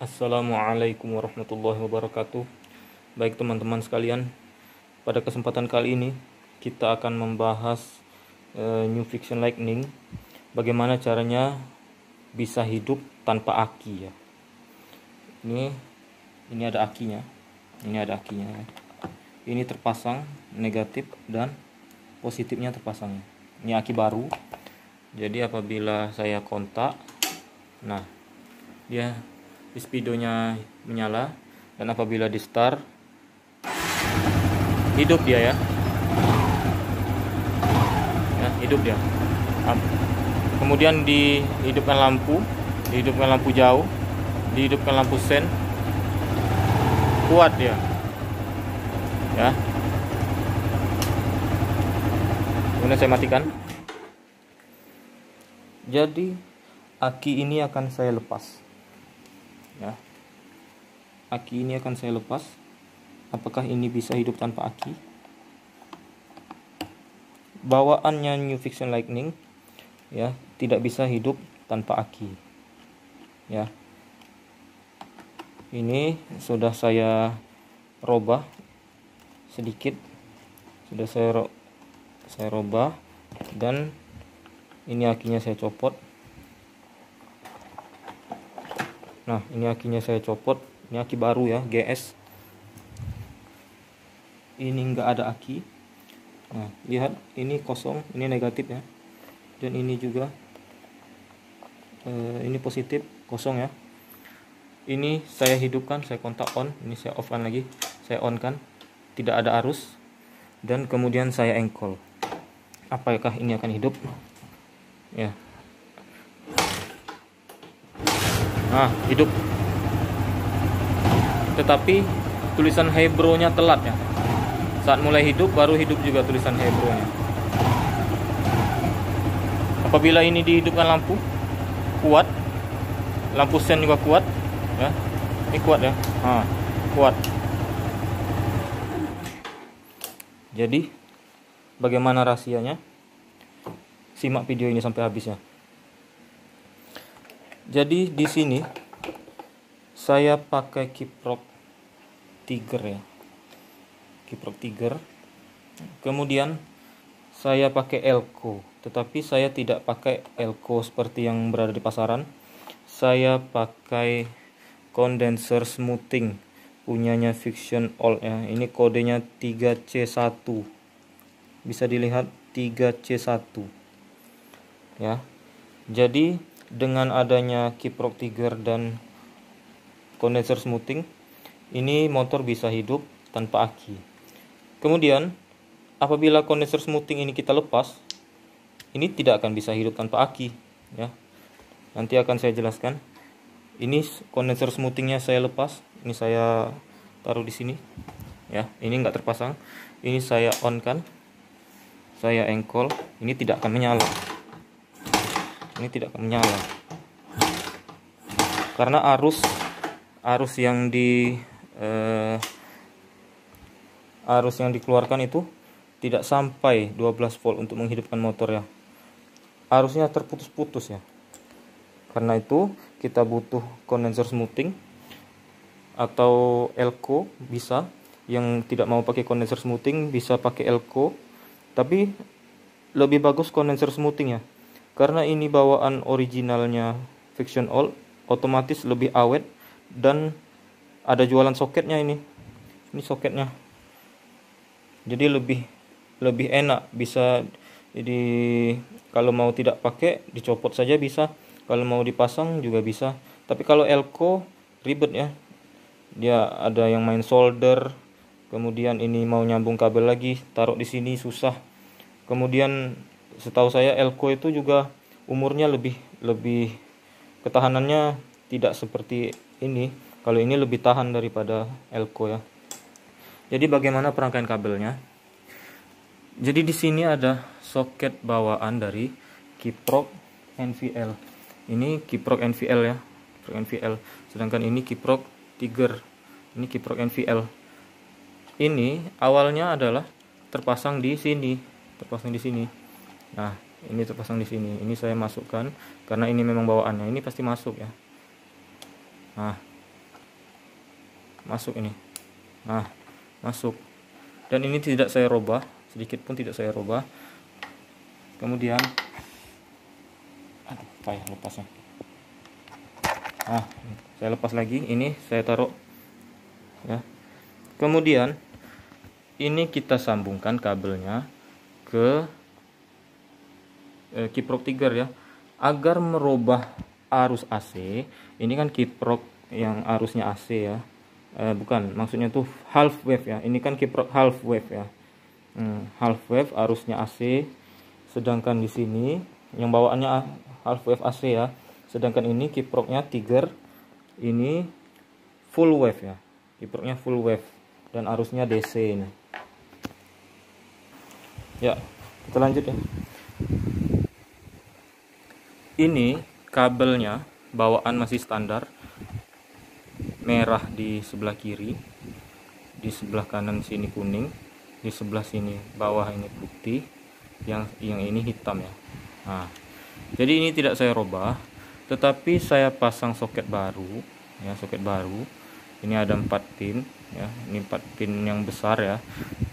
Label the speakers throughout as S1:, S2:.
S1: Assalamualaikum warahmatullahi wabarakatuh. Baik teman-teman sekalian, pada kesempatan kali ini kita akan membahas New Fiction Lightning. Bagaimana caranya bisa hidup tanpa aki ya. Ini ada akinya. Ini terpasang negatif dan positifnya terpasang. Ini aki baru. Jadi apabila saya kontak, nah dia speedonya menyala, dan apabila di start hidup dia ya, hidup dia. Kemudian dihidupkan lampu jauh, dihidupkan lampu sen, kuat dia ya. Kemudian saya matikan. Jadi aki ini akan saya lepas ya. Aki ini akan saya lepas. Apakah ini bisa hidup tanpa aki? Bawaannya New Fiction Lightning ya, tidak bisa hidup tanpa aki ya. Ini sudah saya robah sedikit, sudah saya robah, dan ini akinya saya copot. Nah, ini akinya saya copot. Ini aki baru ya, GS. Ini enggak ada aki. Nah, lihat, ini kosong, ini negatif ya. Dan ini juga ini positif, kosong ya. Ini saya hidupkan, saya kontak on, ini saya off kan lagi. Saya on kan, tidak ada arus. Dan kemudian saya engkol. Apakah ini akan hidup? Ya. Nah, hidup. Tetapi tulisan Hebro-nya telat ya. Saat mulai hidup, baru hidup juga tulisan Hebro-nya. Apabila ini dihidupkan lampu, kuat. Lampu sen juga kuat ya. Ini kuat ya. Kuat. Jadi bagaimana rahasianya? Simak video ini sampai habis ya. Jadi di sini saya pakai kiprok Tiger ya. Kiprok Tiger. Kemudian saya pakai Elko, tetapi saya tidak pakai Elko seperti yang berada di pasaran. Saya pakai condenser smoothing punyanya Fiction All ya. Ini kodenya 3C1. Bisa dilihat 3C1 ya. Jadi dengan adanya kiprok Tiger dan condenser smoothing, ini motor bisa hidup tanpa aki. Kemudian apabila condenser smoothing ini kita lepas, ini tidak akan bisa hidup tanpa aki ya. Nanti akan saya jelaskan. Ini condenser smoothingnya saya lepas, ini saya taruh di sini ya. Ini enggak terpasang. Ini saya on kan, saya engkol, ini tidak akan menyala. Ini tidak akan menyala karena arus yang dikeluarkan itu tidak sampai 12 volt untuk menghidupkan motor ya. Arusnya terputus-putus ya. Karena itu kita butuh condenser smoothing atau Elko. Bisa yang tidak mau pakai condenser smoothing bisa pakai Elko, tapi lebih bagus condenser smoothing ya. Karena ini bawaan originalnya Fiction All, otomatis lebih awet, dan ada jualan soketnya ini. Ini soketnya. Jadi lebih enak, bisa jadi kalau mau tidak pakai dicopot saja bisa, kalau mau dipasang juga bisa. Tapi kalau Elko ribet ya. Dia ada yang main solder, kemudian ini mau nyambung kabel lagi, taruh di sini susah. Kemudian setahu saya Elko itu juga umurnya lebih ketahanannya tidak seperti ini. Kalau ini lebih tahan daripada Elko ya. Jadi bagaimana perangkaian kabelnya? Jadi di sini ada soket bawaan dari kiprok NVL. Ini kiprok NVL ya, kiprok NVL. Sedangkan ini kiprok Tiger. Ini kiprok NVL. Ini awalnya adalah terpasang di sini. Nah, ini terpasang di sini. Ini saya masukkan karena ini memang bawaannya. Ini pasti masuk ya. Nah, masuk ini. Nah, masuk. Dan ini tidak saya robah, sedikit pun tidak saya robah. Kemudian aduh, payah lepasnya. Nah, saya lepas lagi, ini saya taruh ya. Kemudian ini kita sambungkan kabelnya ke kiprok tiger ya, agar merubah arus AC. Ini kan kiprok yang arusnya AC ya, bukan, maksudnya tuh half wave ya. Ini kan kiprok half wave ya, half wave arusnya AC. Sedangkan di sini yang bawaannya half wave AC ya, sedangkan ini kiproknya tiger, ini full wave ya, kiproknya full wave dan arusnya DC ini. Ya, kita lanjut ya. Ini kabelnya bawaan masih standar, merah di sebelah kiri, di sebelah kanan sini kuning, di sebelah sini bawah ini putih, yang ini hitam ya. Nah, jadi ini tidak saya robah, tetapi saya pasang soket baru ya, soket baru. Ini ada 4 pin ya, ini 4 pin yang besar ya.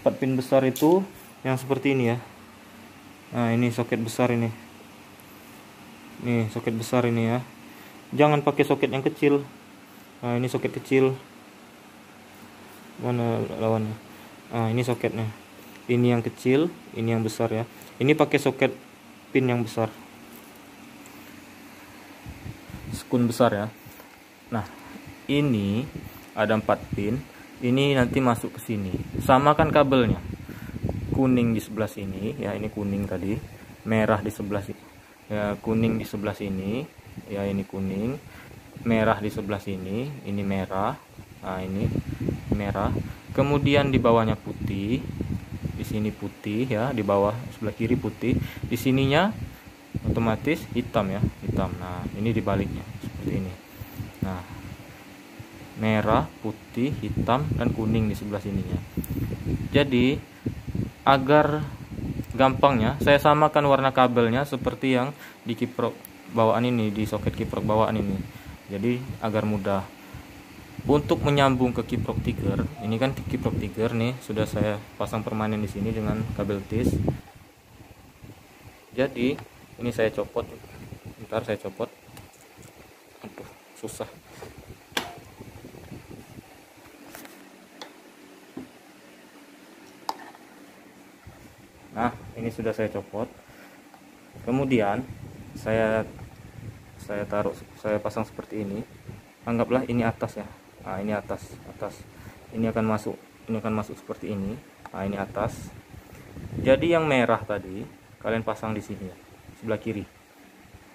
S1: 4 pin besar itu yang seperti ini ya. Nah, ini soket besar ini. Nih, soket besar ini ya. Jangan pakai soket yang kecil. Nah, ini soket kecil. Mana lawannya? Nah, ini soketnya. Ini yang kecil, ini yang besar ya. Ini pakai soket pin yang besar. Sekun besar ya. Nah, ini ada 4 pin. Ini nanti masuk ke sini. Samakan kabelnya. Kuning di sebelah sini ya, ini kuning tadi. Merah di sebelah sini. Ya, kuning di sebelah sini ya, ini kuning. Merah di sebelah sini, ini merah. Nah, ini merah. Kemudian di bawahnya putih, di sini putih ya, di bawah sebelah kiri putih, di sininya otomatis hitam ya, hitam. Nah, ini dibaliknya seperti ini. Nah, merah, putih, hitam, dan kuning di sebelah sininya. Jadi agar gampangnya saya samakan warna kabelnya seperti yang di kiprok bawaan ini, di soket kiprok bawaan ini. Jadi agar mudah untuk menyambung ke kiprok tiger. Ini kan kiprok tiger nih, sudah saya pasang permanen di sini dengan kabel tis. Jadi ini saya copot, ntar saya copot. Aduh, susah. Nah, ini sudah saya copot. Kemudian saya taruh, saya pasang seperti ini. Anggaplah ini atas ya. Nah, ini atas. Ini akan masuk seperti ini. Nah, ini atas. Jadi yang merah tadi kalian pasang di sini ya, sebelah kiri.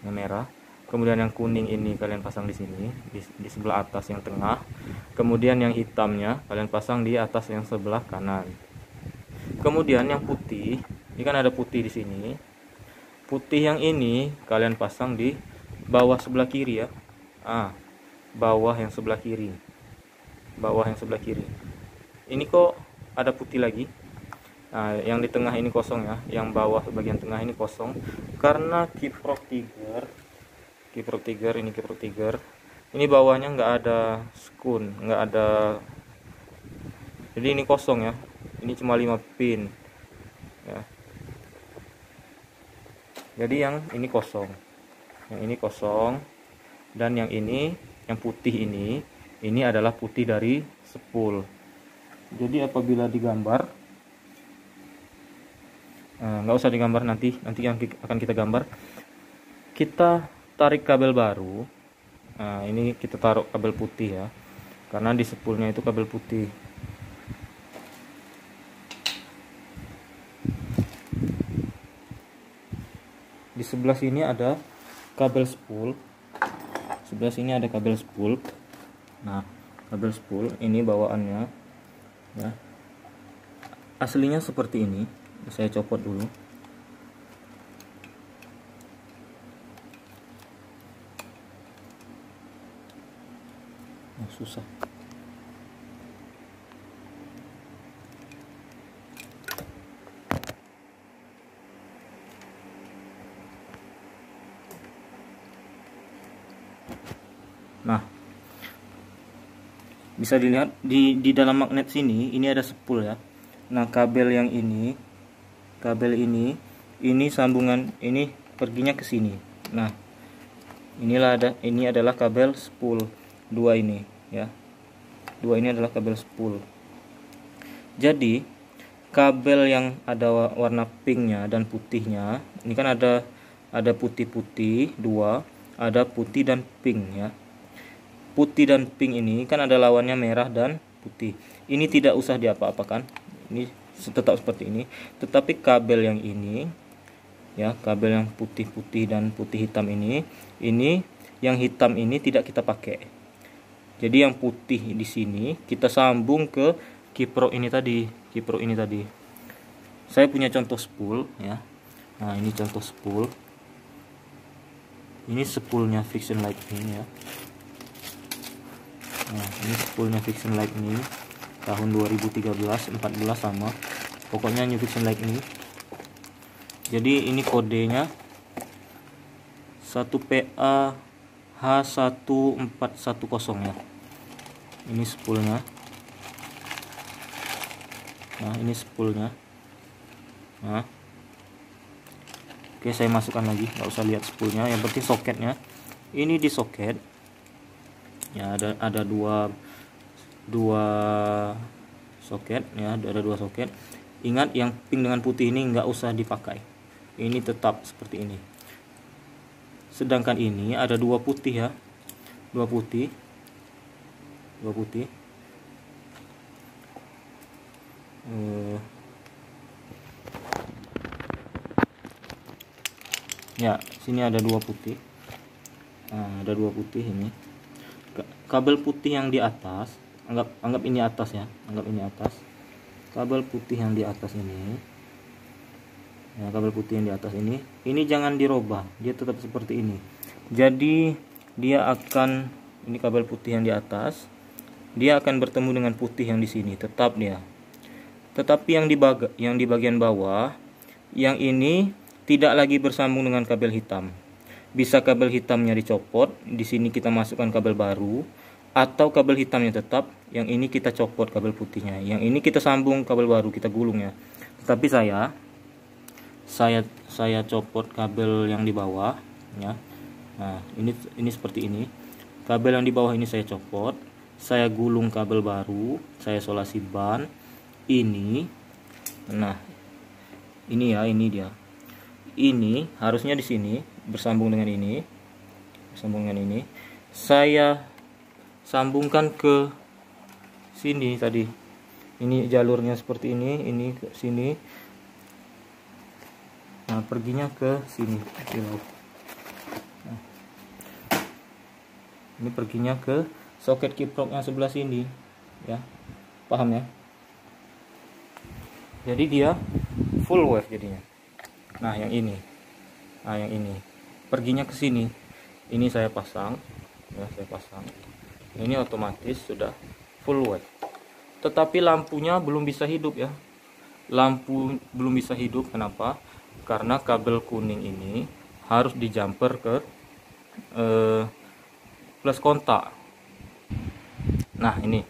S1: Yang merah. Kemudian yang kuning ini kalian pasang di sini, di sebelah atas yang tengah. Kemudian yang hitamnya kalian pasang di atas yang sebelah kanan. Kemudian yang putih, ini kan ada putih di sini. Putih yang ini kalian pasang di bawah sebelah kiri ya. Bawah yang sebelah kiri. Bawah yang sebelah kiri. Ini kok ada putih lagi. Nah, yang di tengah ini kosong ya. Yang bawah bagian tengah ini kosong karena kiprok tiger. Ini kiprok tiger. Ini bawahnya nggak ada skun, nggak ada. Jadi ini kosong ya. Ini cuma 5 pin ya. Jadi yang ini kosong, yang ini kosong, dan yang ini, yang putih ini adalah putih dari spool. Jadi apabila digambar, nggak usah digambar, nanti yang akan kita gambar. Kita tarik kabel baru. Nah, ini kita taruh kabel putih ya, karena di spoolnya itu kabel putih. Di sebelah sini ada kabel spool. Sebelah sini ada kabel spool. Nah, kabel spool ini bawaannya ya. Aslinya seperti ini. Saya copot dulu. Susah. Nah, bisa dilihat di dalam magnet sini ini ada spool ya. Nah, kabel ini sambungan ini perginya ke sini. Nah, ini adalah kabel spool 2 ini ya. 2 ini adalah kabel spool. Jadi kabel yang ada warna pinknya dan putihnya, ini kan ada putih-putih 2, ada putih dan pink ya. Putih dan pink ini kan ada lawannya merah dan putih. Ini tidak usah diapa-apakan. Ini tetap seperti ini. Tetapi kabel yang ini ya, kabel yang putih-putih dan putih hitam ini yang hitam ini tidak kita pakai. Jadi yang putih di sini kita sambung ke kiprok ini tadi. Saya punya contoh spool ya. Nah, ini contoh spool. Ini spoolnya Friction Lightning ya. Nah, ini spoolnya Friction Lightning tahun 2013, 14 sama. Pokoknya New Friction Lightning. Jadi ini kodenya 1PA H1410 ya. Ini spoolnya. Nah, ini spoolnya. Nah, oke, saya masukkan lagi, nggak usah lihat spoolnya, yang penting soketnya. Ini di soket ya, ada dua soket ya, ada 2 soket. Ingat, yang pink dengan putih ini nggak usah dipakai, ini tetap seperti ini. Sedangkan ini ada 2 putih ya, 2 putih ya, sini ada 2 putih. Nah, ada 2 putih ini. Kabel putih yang di atas, anggap ini atas ya, anggap ini atas. Kabel putih yang di atas ini ya, kabel putih yang di atas ini jangan dirubah, dia tetap seperti ini. Jadi dia akan, ini kabel putih yang di atas, dia akan bertemu dengan putih yang di sini, tetap dia. Tetapi yang di bagian bawah, yang ini tidak lagi bersambung dengan kabel hitam. Bisa kabel hitamnya dicopot, di sini kita masukkan kabel baru, atau kabel hitamnya tetap, yang ini kita copot kabel putihnya, yang ini kita sambung kabel baru, kita gulung ya. Tetapi saya copot kabel yang di bawah ya. Nah, ini seperti ini. Kabel yang di bawah ini saya copot, saya gulung kabel baru, saya solasi ban ini. Nah, ini ya, ini dia. Ini harusnya di sini bersambung dengan ini, saya sambungkan ke sini tadi. Ini jalurnya seperti ini ke sini. Nah, perginya ke sini. Nah, ini perginya ke soket kiprok yang sebelah sini ya, paham ya? Jadi dia full wave jadinya. Nah, yang ini perginya ke sini. Ini saya pasang ya, ini otomatis sudah full wave. Tetapi lampunya belum bisa hidup ya. Lampu belum bisa hidup, kenapa? Karena kabel kuning ini harus dijumper ke plus kontak. Nah, ini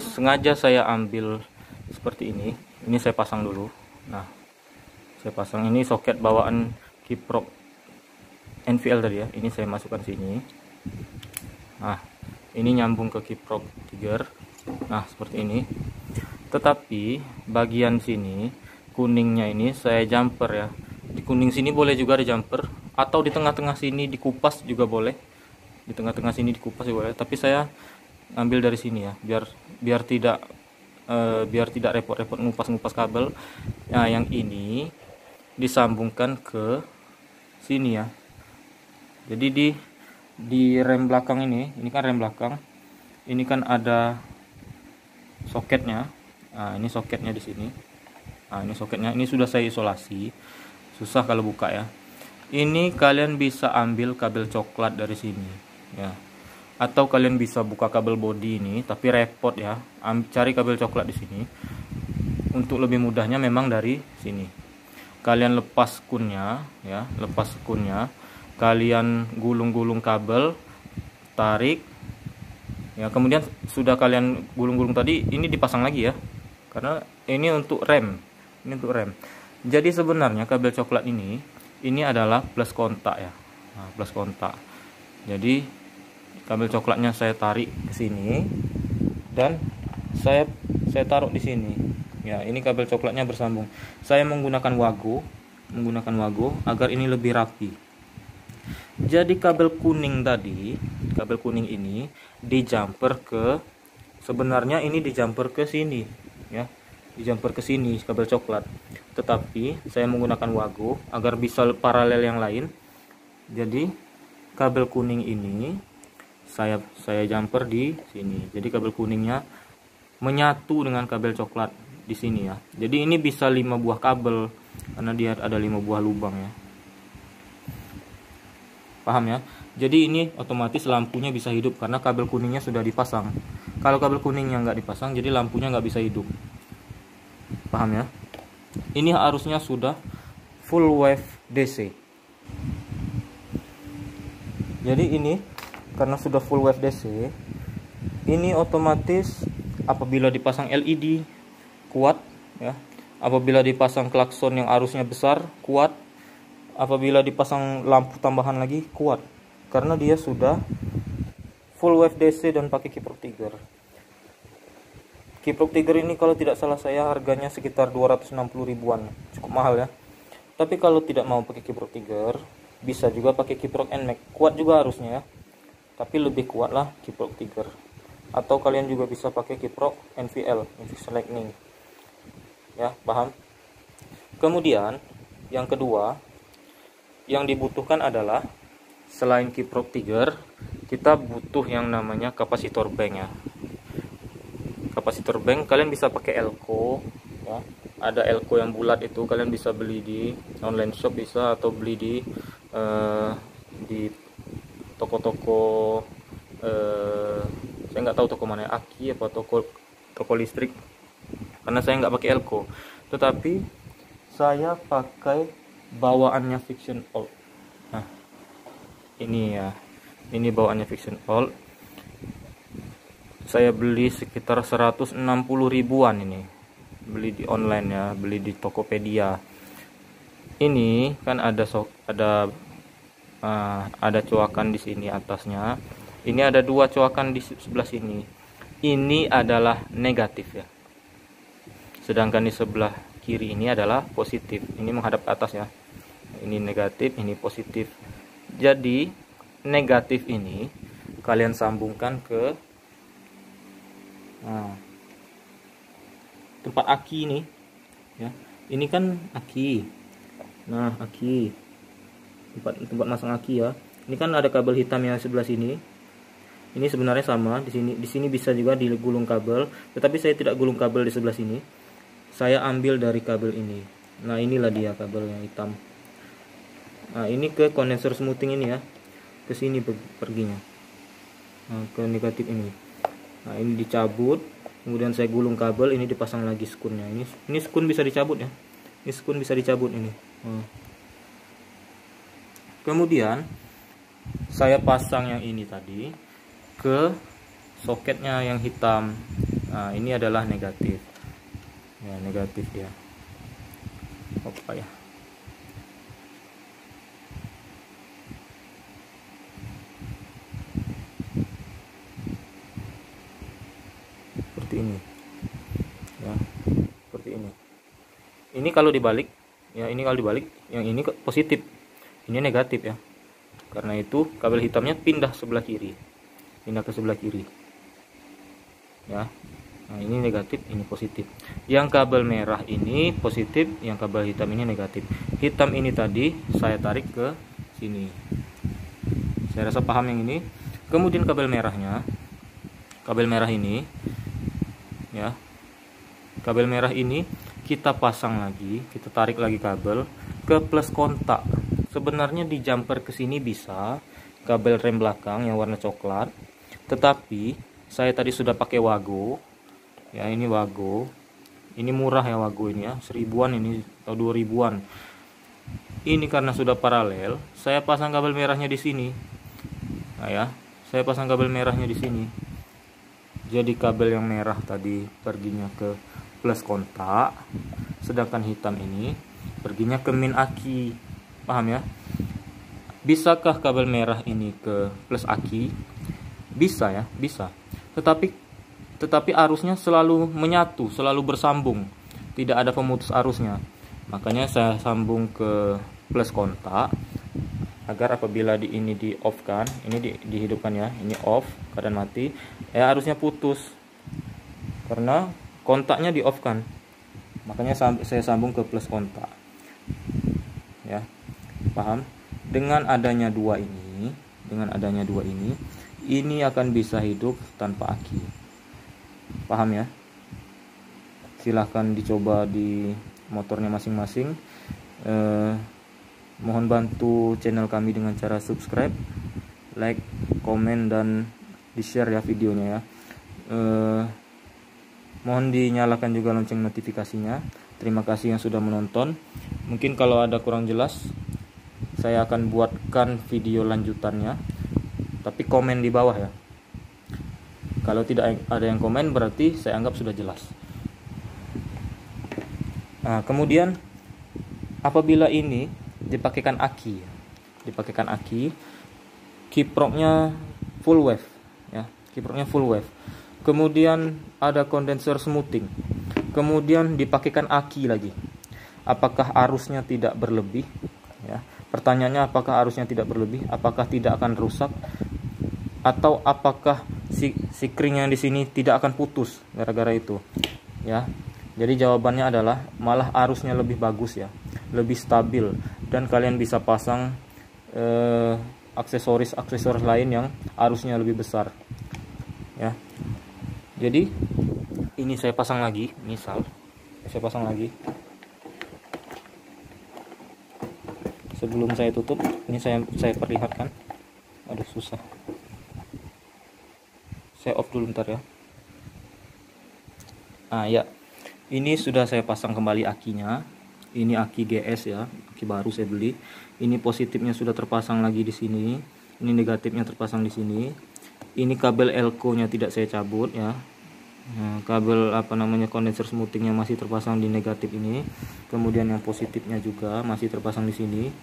S1: sengaja saya ambil seperti ini. Ini saya pasang dulu. Nah, saya pasang ini soket bawaan kiprok NVL tadi ya. Ini saya masukkan sini. Nah, ini nyambung ke kiprok trigger. Nah, seperti ini. Tetapi bagian sini kuningnya ini saya jumper ya. Di kuning sini boleh juga di jumper, atau di tengah-tengah sini dikupas juga boleh. Di tengah-tengah sini dikupas juga boleh. Tapi saya ambil dari sini ya, biar tidak repot-repot ngupas kabel. Nah, yang ini disambungkan ke sini ya. Jadi di rem belakang ini kan rem belakang, ini kan ada soketnya. Nah, ini soketnya di sini. Nah, ini soketnya, ini sudah saya isolasi, susah kalau buka ya. Ini kalian bisa ambil kabel coklat dari sini ya, atau kalian bisa buka kabel body ini, tapi repot ya, cari kabel coklat di sini. Untuk lebih mudahnya memang dari sini. Kalian lepas skunnya ya, kalian gulung-gulung kabel, tarik, Ya, kemudian sudah kalian gulung-gulung tadi, ini dipasang lagi ya. Karena ini untuk rem. Ini untuk rem. Jadi sebenarnya kabel coklat ini adalah plus kontak ya. Nah, plus kontak. Jadi kabel coklatnya saya tarik ke sini dan saya taruh di sini. Ya, ini kabel coklatnya bersambung. Saya menggunakan wago agar ini lebih rapi. Jadi kabel kuning tadi, kabel kuning ini dijumper ke, sebenarnya ini dijumper ke sini ya, dijumper ke sini kabel coklat, tetapi saya menggunakan wago agar bisa paralel yang lain. Jadi kabel kuning ini saya jumper di sini, jadi kabel kuningnya menyatu dengan kabel coklat di sini ya. Jadi ini bisa 5 buah kabel karena dia ada 5 buah lubang ya. Paham ya? Jadi ini otomatis lampunya bisa hidup karena kabel kuningnya sudah dipasang. Kalau kabel kuningnya nggak dipasang, jadi lampunya nggak bisa hidup. Paham ya? Ini harusnya sudah full wave DC. Jadi ini karena sudah full wave DC, ini otomatis apabila dipasang LED kuat ya. Apabila dipasang klakson yang arusnya besar kuat. Apabila dipasang lampu tambahan lagi kuat, karena dia sudah full wave DC dan pakai kiprok Tiger. Kiprok Tiger ini kalau tidak salah saya harganya sekitar 260 ribuan, cukup mahal ya. Tapi kalau tidak mau pakai kiprok Tiger, bisa juga pakai kiprok NMAX, kuat juga harusnya ya, tapi lebih kuat lah kiprok Tiger. Atau kalian juga bisa pakai kiprok NVL, Invision Lightning ya, paham? Kemudian yang kedua yang dibutuhkan adalah selain kiprok Tiger, kita butuh yang namanya kapasitor bank ya. Kapasitor bank kalian bisa pakai Elco ya. Ada Elco yang bulat itu kalian bisa beli di online shop bisa, atau beli di toko-toko, saya nggak tahu toko mana, Aki apa toko listrik, karena saya nggak pakai Elco. Tetapi saya pakai bawaannya Fiction Old. Nah, ini ya, ini bawaannya Fiction Old. Saya beli sekitar 160 ribuan ini, beli di online ya, beli di Tokopedia. Ini kan ada coakan di sini atasnya. Ini ada 2 coakan di sebelah sini. Ini adalah negatif ya, sedangkan di sebelah kiri ini adalah positif. Ini menghadap ke atas ya. Ini negatif, ini positif. Jadi negatif ini kalian sambungkan ke tempat aki ini ya. Ini kan aki. Nah, aki. Tempat masang aki ya. Ini kan ada kabel hitam yang sebelah sini. Ini sebenarnya sama di sini. Di sini bisa juga digulung kabel, tetapi saya tidak gulung kabel di sebelah sini. Saya ambil dari kabel ini. Nah, inilah dia kabel yang hitam. Nah, ini ke kondenser smoothing ini ya. Ke sini perginya. Nah, ke negatif ini. Nah, ini dicabut, kemudian saya gulung kabel, ini dipasang lagi skunnya. Ini skun bisa dicabut ya. Ini skun bisa dicabut ini. Nah. Kemudian saya pasang yang ini tadi ke soketnya yang hitam. Nah, ini adalah negatif. Ya, negatif dia. Apa ya? Seperti ini. Ya, seperti ini. Ini kalau dibalik, ya ini kalau dibalik, yang ini positif. Ini negatif ya. Karena itu kabel hitamnya pindah sebelah kiri. Pindah ke sebelah kiri. Ya. Nah, ini negatif, ini positif. Yang kabel merah ini positif, yang kabel hitam ini negatif. Hitam ini tadi saya tarik ke sini. Saya rasa paham yang ini. Kemudian kabel merahnya, kabel merah ini, ya, kabel merah ini kita pasang lagi, kita tarik lagi kabel ke plus kontak. Sebenarnya di jumper ke sini bisa kabel rem belakang yang warna coklat, tetapi saya tadi sudah pakai wago. Ya, ini wago. Ini murah ya wago ini ya, 1000-an ini atau 2000-an. Ini karena sudah paralel, saya pasang kabel merahnya di sini. Nah ya, saya pasang kabel merahnya di sini. Jadi kabel yang merah tadi perginya ke plus kontak, sedangkan hitam ini perginya ke min aki. Paham ya? Bisakah kabel merah ini ke plus aki? Bisa ya, bisa. Tetapi arusnya selalu menyatu, selalu bersambung. Tidak ada pemutus arusnya. Makanya saya sambung ke plus kontak agar apabila ini di off kan, ini dihidupkan ya, ini off, keadaan mati, ya arusnya putus karena kontaknya di off kan. Makanya saya sambung ke plus kontak ya. Paham? Dengan adanya dua ini akan bisa hidup tanpa aki. Paham ya? Silahkan dicoba di motornya masing-masing. Mohon bantu channel kami dengan cara subscribe, like, komen, dan di-share ya videonya ya. Mohon dinyalakan juga lonceng notifikasinya. Terima kasih yang sudah menonton. Mungkin kalau ada kurang jelas, saya akan buatkan video lanjutannya. Tapi komen di bawah ya. Kalau tidak ada yang komen berarti saya anggap sudah jelas. Nah, kemudian apabila ini dipakaikan aki, kiproknya full wave ya, kiproknya full wave. Kemudian ada kondenser smoothing. Kemudian dipakaikan aki lagi. Apakah arusnya tidak berlebih? Ya. Pertanyaannya, apakah arusnya tidak berlebih? Apakah tidak akan rusak? Atau apakah si kring yang di sini tidak akan putus gara-gara itu? Ya. Jadi jawabannya adalah malah arusnya lebih bagus ya, lebih stabil, dan kalian bisa pasang aksesoris lain yang arusnya lebih besar. Ya. Jadi ini saya pasang lagi, misal saya pasang lagi. Sebelum saya tutup, ini saya perlihatkan. Aduh susah. Saya off dulu bentar ya. Ah ya. Ini sudah saya pasang kembali akinya. Ini aki GS ya, aki baru saya beli. Ini positifnya sudah terpasang lagi di sini. Ini negatifnya terpasang di sini. Ini kabel elko-nya tidak saya cabut ya. Nah, kabel kondenser smoothingnya masih terpasang di negatif ini. Kemudian yang positifnya juga masih terpasang di sini.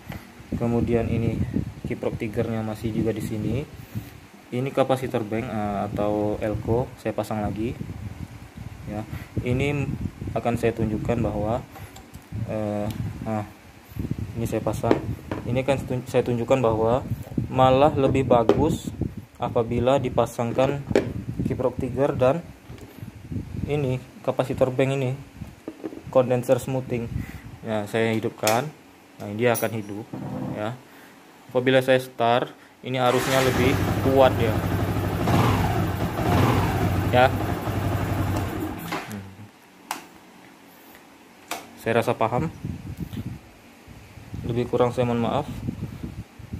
S1: Kemudian ini kiprok tigernya masih juga di sini. Ini kapasitor bank atau elko saya pasang lagi. Ya, ini akan saya tunjukkan bahwa ini saya pasang. Ini akan saya tunjukkan bahwa malah lebih bagus apabila dipasangkan kiprok tiger dan ini kapasitor bank ini kondenser smoothing. Ya, saya hidupkan. Nah, dia akan hidup ya. Apabila saya start, ini arusnya lebih kuat ya. Ya. Saya rasa paham. Lebih kurang saya mohon maaf.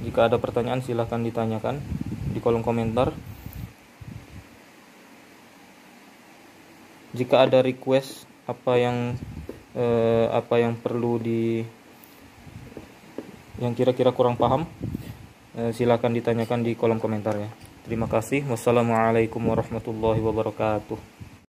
S1: Jika ada pertanyaan silahkan ditanyakan di kolom komentar. Jika ada request apa yang perlu yang kira-kira kurang paham, silahkan ditanyakan di kolom komentar ya. Terima kasih. Wassalamualaikum warahmatullahi wabarakatuh.